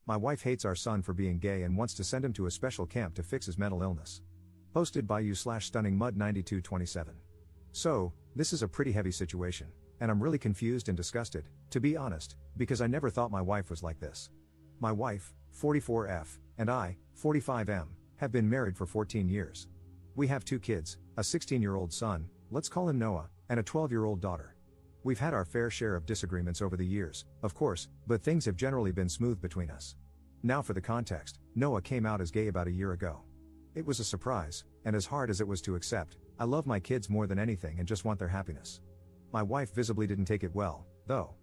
My wife hates our son for being gay and wants to send him to a special camp to fix his mental illness. Posted by u/stunningmud9227. So, this is a pretty heavy situation, and I'm really confused and disgusted, to be honest, because I never thought my wife was like this. My wife, 44F, and I, 45M, have been married for 14 years. We have 2 kids, a 16-year-old son, let's call him Noah, and a 12-year-old daughter. We've had our fair share of disagreements over the years, of course, but things have generally been smooth between us. Now for the context, Noah came out as gay about a year ago. It was a surprise, and as hard as it was to accept, I love my kids more than anything and just want their happiness. My wife visibly didn't take it well, though.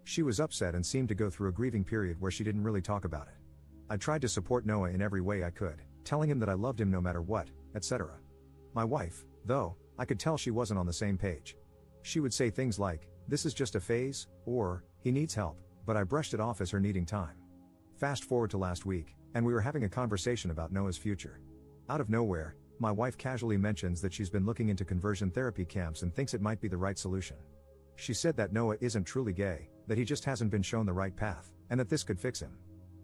She was upset and seemed to go through a grieving period where she didn't really talk about it. I tried to support Noah in every way I could, telling him that I loved him no matter what, etc. My wife, though, I could tell she wasn't on the same page. She would say things like, "This is just a phase," or, "He needs help," but I brushed it off as her needing time. Fast forward to last week, and we were having a conversation about Noah's future. Out of nowhere, my wife casually mentions that she's been looking into conversion therapy camps and thinks it might be the right solution. She said that Noah isn't truly gay, that he just hasn't been shown the right path, and that this could fix him.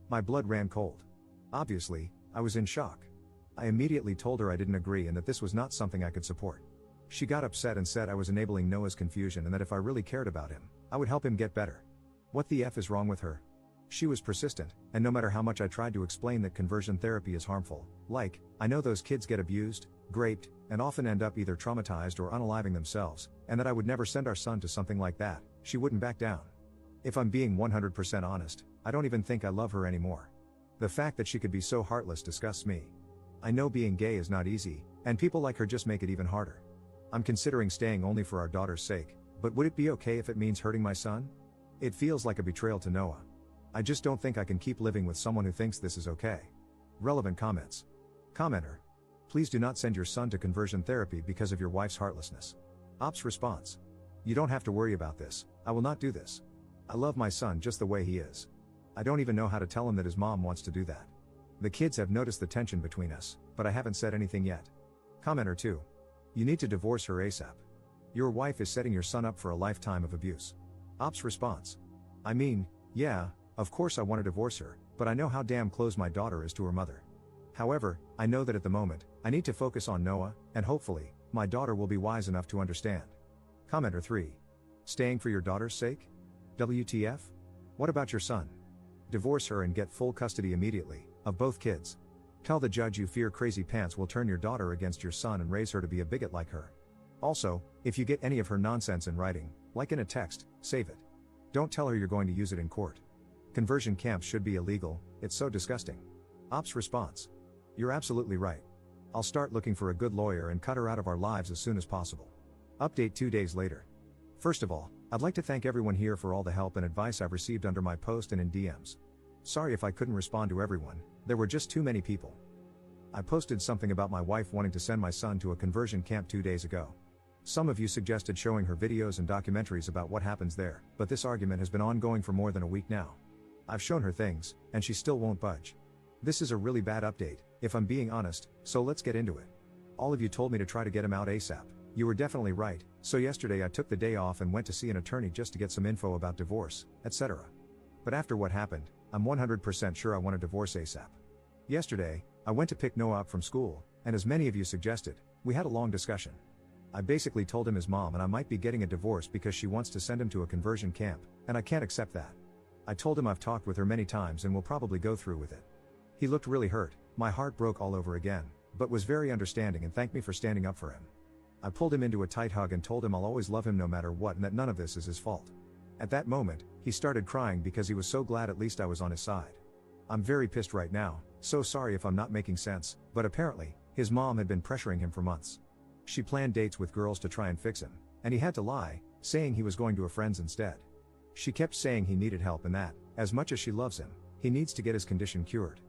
My blood ran cold. Obviously, I was in shock. I immediately told her I didn't agree and that this was not something I could support. She got upset and said I was enabling Noah's confusion and that if I really cared about him, I would help him get better. What the F is wrong with her? She was persistent, and no matter how much I tried to explain that conversion therapy is harmful, like, I know those kids get abused, raped, and often end up either traumatized or unaliving themselves, and that I would never send our son to something like that, she wouldn't back down. If I'm being 100% honest, I don't even think I love her anymore. The fact that she could be so heartless disgusts me. I know being gay is not easy, and people like her just make it even harder. I'm considering staying only for our daughter's sake, but would it be okay if it means hurting my son? It feels like a betrayal to Noah. I just don't think I can keep living with someone who thinks this is okay. Relevant comments. Commenter. Please do not send your son to conversion therapy because of your wife's heartlessness. Ops response. You don't have to worry about this, I will not do this. I love my son just the way he is. I don't even know how to tell him that his mom wants to do that. The kids have noticed the tension between us, but I haven't said anything yet. Commenter 2. You need to divorce her ASAP. Your wife is setting your son up for a lifetime of abuse. Ops response. I mean, yeah, of course I want to divorce her, but I know how damn close my daughter is to her mother. However, I know that at the moment, I need to focus on Noah, and hopefully, my daughter will be wise enough to understand. Commenter 3. Staying for your daughter's sake? WTF? What about your son? Divorce her and get full custody immediately, of both kids. Tell the judge you fear crazy pants will turn your daughter against your son and raise her to be a bigot like her. Also, if you get any of her nonsense in writing, like in a text, save it. Don't tell her you're going to use it in court. Conversion camps should be illegal, it's so disgusting. Ops response. You're absolutely right. I'll start looking for a good lawyer and cut her out of our lives as soon as possible. Update 2 days later. First of all, I'd like to thank everyone here for all the help and advice I've received under my post and in DMs. Sorry if I couldn't respond to everyone, there were just too many people. I posted something about my wife wanting to send my son to a conversion camp 2 days ago. Some of you suggested showing her videos and documentaries about what happens there, but this argument has been ongoing for more than a week now. I've shown her things, and she still won't budge. This is a really bad update, if I'm being honest, so let's get into it. All of you told me to try to get him out ASAP. You were definitely right, so yesterday I took the day off and went to see an attorney just to get some info about divorce, etc. But after what happened, I'm 100% sure I want a divorce ASAP. Yesterday, I went to pick Noah up from school, and as many of you suggested, we had a long discussion. I basically told him his mom and I might be getting a divorce because she wants to send him to a conversion camp, and I can't accept that. I told him I've talked with her many times and will probably go through with it. He looked really hurt, my heart broke all over again, but was very understanding and thanked me for standing up for him. I pulled him into a tight hug and told him I'll always love him no matter what and that none of this is his fault. At that moment, he started crying because he was so glad at least I was on his side. I'm very pissed right now, so sorry if I'm not making sense, but apparently, his mom had been pressuring him for months. She planned dates with girls to try and fix him, and he had to lie, saying he was going to a friend's instead. She kept saying he needed help and that, as much as she loves him, he needs to get his condition cured.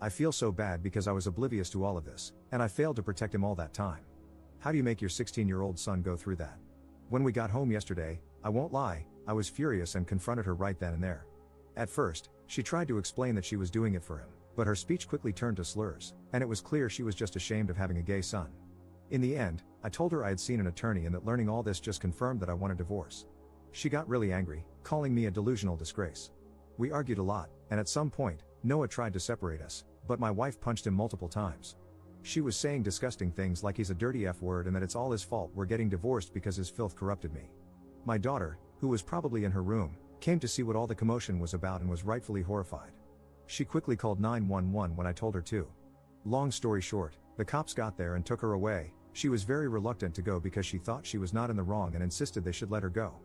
I feel so bad because I was oblivious to all of this, and I failed to protect him all that time. How do you make your 16-year-old son go through that? When we got home yesterday, I won't lie, I was furious and confronted her right then and there. At first, she tried to explain that she was doing it for him, but her speech quickly turned to slurs, and it was clear she was just ashamed of having a gay son. In the end, I told her I had seen an attorney and that learning all this just confirmed that I want a divorce. She got really angry, calling me a delusional disgrace. We argued a lot, and at some point, Noah tried to separate us, but my wife punched him multiple times. She was saying disgusting things like he's a dirty F word and that it's all his fault we're getting divorced because his filth corrupted me. My daughter, who was probably in her room, came to see what all the commotion was about and was rightfully horrified. She quickly called 911 when I told her to. Long story short, the cops got there and took her away. She was very reluctant to go because she thought she was not in the wrong and insisted they should let her go.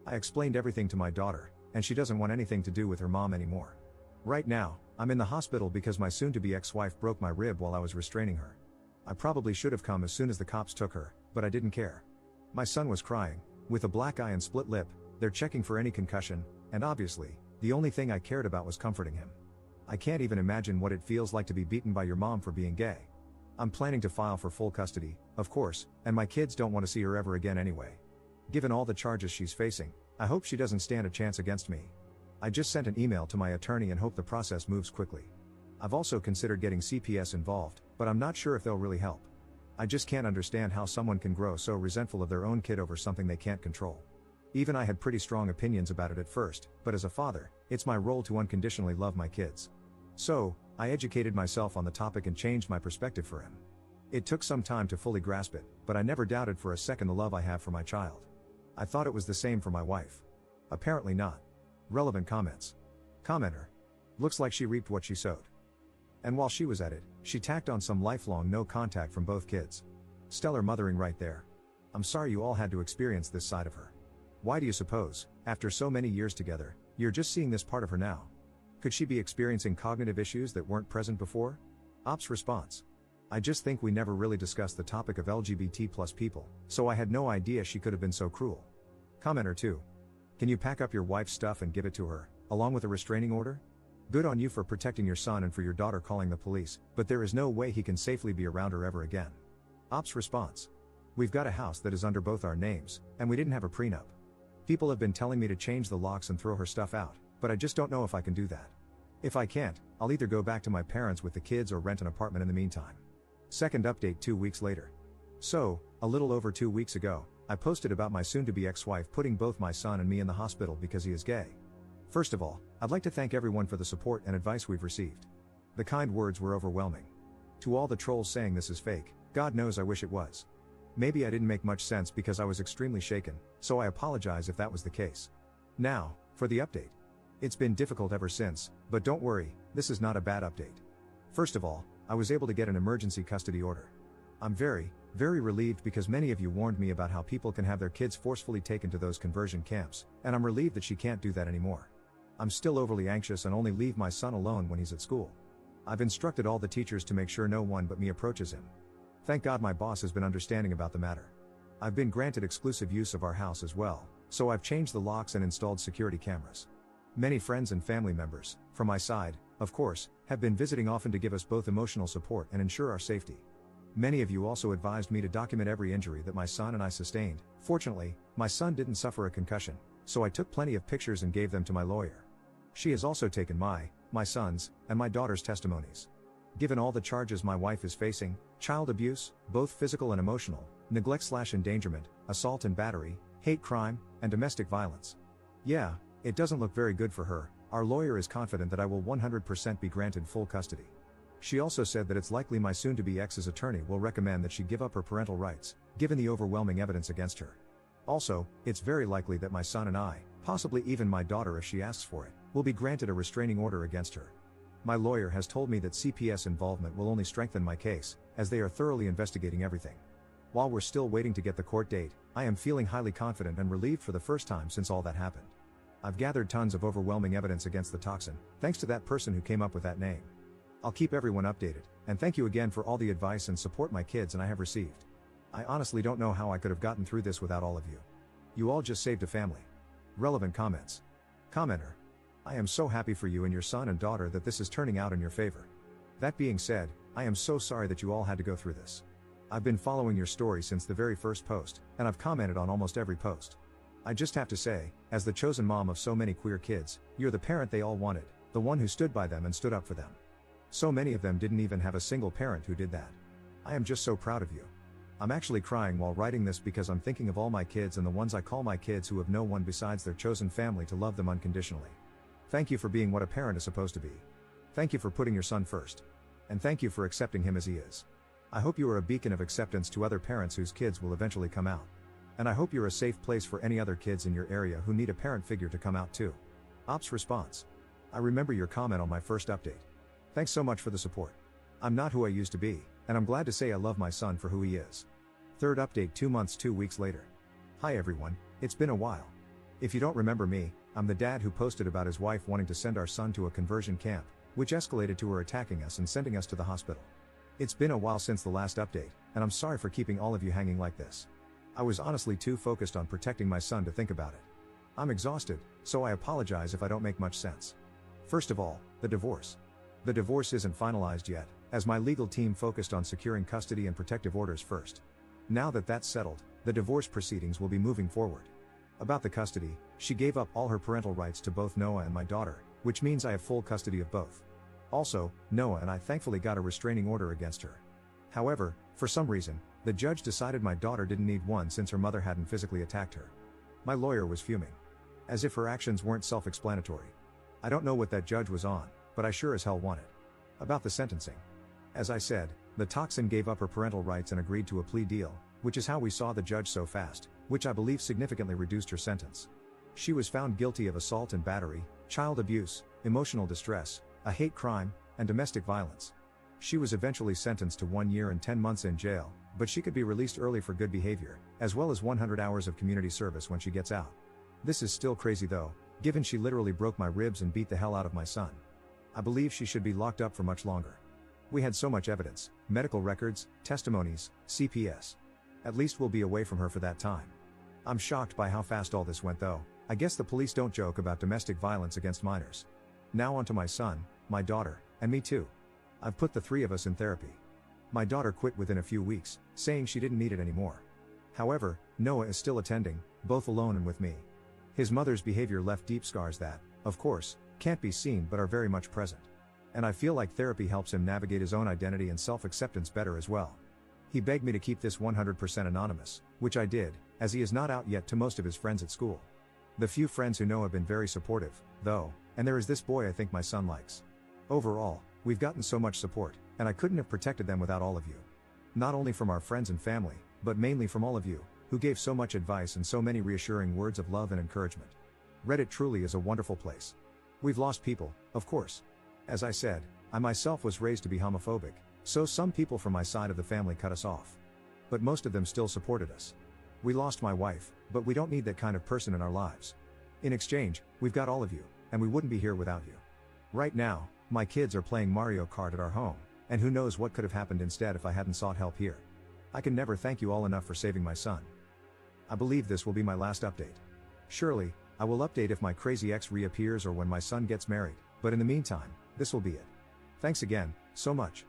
I explained everything to my daughter, and she doesn't want anything to do with her mom anymore. Right now, I'm in the hospital because my soon-to-be ex-wife broke my rib while I was restraining her. I probably should have come as soon as the cops took her, but I didn't care. My son was crying, with a black eye and split lip. They're checking for any concussion, and obviously, the only thing I cared about was comforting him. I can't even imagine what it feels like to be beaten by your mom for being gay. I'm planning to file for full custody, of course, and my kids don't want to see her ever again anyway. Given all the charges she's facing, I hope she doesn't stand a chance against me. I just sent an email to my attorney and hope the process moves quickly. I've also considered getting CPS involved, but I'm not sure if they'll really help. I just can't understand how someone can grow so resentful of their own kid over something they can't control. Even I had pretty strong opinions about it at first, but as a father, it's my role to unconditionally love my kids. So, I educated myself on the topic and changed my perspective for him. It took some time to fully grasp it, but I never doubted for a second the love I have for my child. I thought it was the same for my wife. Apparently not. Relevant comments. Commenter. Looks like she reaped what she sowed. And while she was at it, she tacked on some lifelong no contact from both kids. Stellar mothering right there. I'm sorry you all had to experience this side of her. Why do you suppose, after so many years together, you're just seeing this part of her now? Could she be experiencing cognitive issues that weren't present before? Ops response. I just think we never really discussed the topic of LGBT+ people, so I had no idea she could have been so cruel. Commenter 2. Can you pack up your wife's stuff and give it to her, along with a restraining order? Good on you for protecting your son and for your daughter calling the police, but there is no way he can safely be around her ever again. Ops response. We've got a house that is under both our names, and we didn't have a prenup. People have been telling me to change the locks and throw her stuff out, but I just don't know if I can do that. If I can't, I'll either go back to my parents with the kids or rent an apartment in the meantime. Second update 2 weeks later. So, a little over 2 weeks ago, I posted about my soon-to-be ex-wife putting both my son and me in the hospital because he is gay. First of all, I'd like to thank everyone for the support and advice we've received. The kind words were overwhelming. To all the trolls saying this is fake, God knows I wish it was. Maybe I didn't make much sense because I was extremely shaken, so I apologize if that was the case. Now, for the update. It's been difficult ever since, but don't worry, this is not a bad update. First of all, I was able to get an emergency custody order. I'm very relieved because many of you warned me about how people can have their kids forcefully taken to those conversion camps, and I'm relieved that she can't do that anymore. I'm still overly anxious and only leave my son alone when he's at school. I've instructed all the teachers to make sure no one but me approaches him. Thank God my boss has been understanding about the matter. I've been granted exclusive use of our house as well, so I've changed the locks and installed security cameras. Many friends and family members, from my side, of course, have been visiting often to give us both emotional support and ensure our safety. Many of you also advised me to document every injury that my son and I sustained. Fortunately, my son didn't suffer a concussion, so I took plenty of pictures and gave them to my lawyer. She has also taken my son's, and my daughter's testimonies. Given all the charges my wife is facing, child abuse, both physical and emotional, neglect/endangerment, assault and battery, hate crime, and domestic violence. Yeah, it doesn't look very good for her. Our lawyer is confident that I will 100% be granted full custody. She also said that it's likely my soon-to-be ex's attorney will recommend that she give up her parental rights, given the overwhelming evidence against her. Also, it's very likely that my son and I, possibly even my daughter if she asks for it, will be granted a restraining order against her. My lawyer has told me that CPS involvement will only strengthen my case, as they are thoroughly investigating everything. While we're still waiting to get the court date, I am feeling highly confident and relieved for the first time since all that happened. I've gathered tons of overwhelming evidence against the toxin, thanks to that person who came up with that name. I'll keep everyone updated, and thank you again for all the advice and support my kids and I have received. I honestly don't know how I could have gotten through this without all of you. You all just saved a family. Relevant comments. Commenter. I am so happy for you and your son and daughter that this is turning out in your favor. That being said, I am so sorry that you all had to go through this. I've been following your story since the very first post, and I've commented on almost every post. I just have to say, as the chosen mom of so many queer kids, you're the parent they all wanted, the one who stood by them and stood up for them. So many of them didn't even have a single parent who did that. I am just so proud of you. I'm actually crying while writing this because I'm thinking of all my kids and the ones I call my kids who have no one besides their chosen family to love them unconditionally. Thank you for being what a parent is supposed to be. Thank you for putting your son first. And thank you for accepting him as he is. I hope you are a beacon of acceptance to other parents whose kids will eventually come out. And I hope you're a safe place for any other kids in your area who need a parent figure to come out too. Ops response. I remember your comment on my first update. Thanks so much for the support. I'm not who I used to be, and I'm glad to say I love my son for who he is. Third update 2 months 2 weeks later. Hi everyone, it's been a while. If you don't remember me, I'm the dad who posted about his wife wanting to send our son to a conversion camp, which escalated to her attacking us and sending us to the hospital. It's been a while since the last update, and I'm sorry for keeping all of you hanging like this. I was honestly too focused on protecting my son to think about it. I'm exhausted, so I apologize if I don't make much sense. First of all, the divorce. The divorce isn't finalized yet, as my legal team focused on securing custody and protective orders first. Now that that's settled, the divorce proceedings will be moving forward. About the custody, she gave up all her parental rights to both Noah and my daughter, which means I have full custody of both. Also, Noah and I thankfully got a restraining order against her. However, for some reason, the judge decided my daughter didn't need one since her mother hadn't physically attacked her. My lawyer was fuming. As if her actions weren't self-explanatory. I don't know what that judge was on, but I sure as hell want it. About the sentencing. As I said, the toxin gave up her parental rights and agreed to a plea deal, which is how we saw the judge so fast, which I believe significantly reduced her sentence. She was found guilty of assault and battery, child abuse, emotional distress, a hate crime, and domestic violence. She was eventually sentenced to 1 year and 10 months in jail, but she could be released early for good behavior, as well as 100 hours of community service when she gets out. This is still crazy though, given she literally broke my ribs and beat the hell out of my son. I believe she should be locked up for much longer. We had so much evidence, medical records, testimonies, CPS. At least we'll be away from her for that time. I'm shocked by how fast all this went though. I guess the police don't joke about domestic violence against minors. Now onto my son, my daughter, and me too. I've put the 3 of us in therapy. My daughter quit within a few weeks, saying she didn't need it anymore. However, Noah is still attending, both alone and with me. His mother's behavior left deep scars that, of course, can't be seen but are very much present. And I feel like therapy helps him navigate his own identity and self-acceptance better as well. He begged me to keep this 100% anonymous, which I did, as he is not out yet to most of his friends at school. The few friends who know have been very supportive, though, and there is this boy I think my son likes. Overall, we've gotten so much support, and I couldn't have protected them without all of you. Not only from our friends and family, but mainly from all of you, who gave so much advice and so many reassuring words of love and encouragement. Reddit truly is a wonderful place. We've lost people, of course. As I said, I myself was raised to be homophobic, so some people from my side of the family cut us off. But most of them still supported us. We lost my wife, but we don't need that kind of person in our lives. In exchange, we've got all of you, and we wouldn't be here without you. Right now, my kids are playing Mario Kart at our home, and who knows what could have happened instead if I hadn't sought help here. I can never thank you all enough for saving my son. I believe this will be my last update. Surely, I will update if my crazy ex reappears or when my son gets married, but in the meantime, this will be it. Thanks again, so much.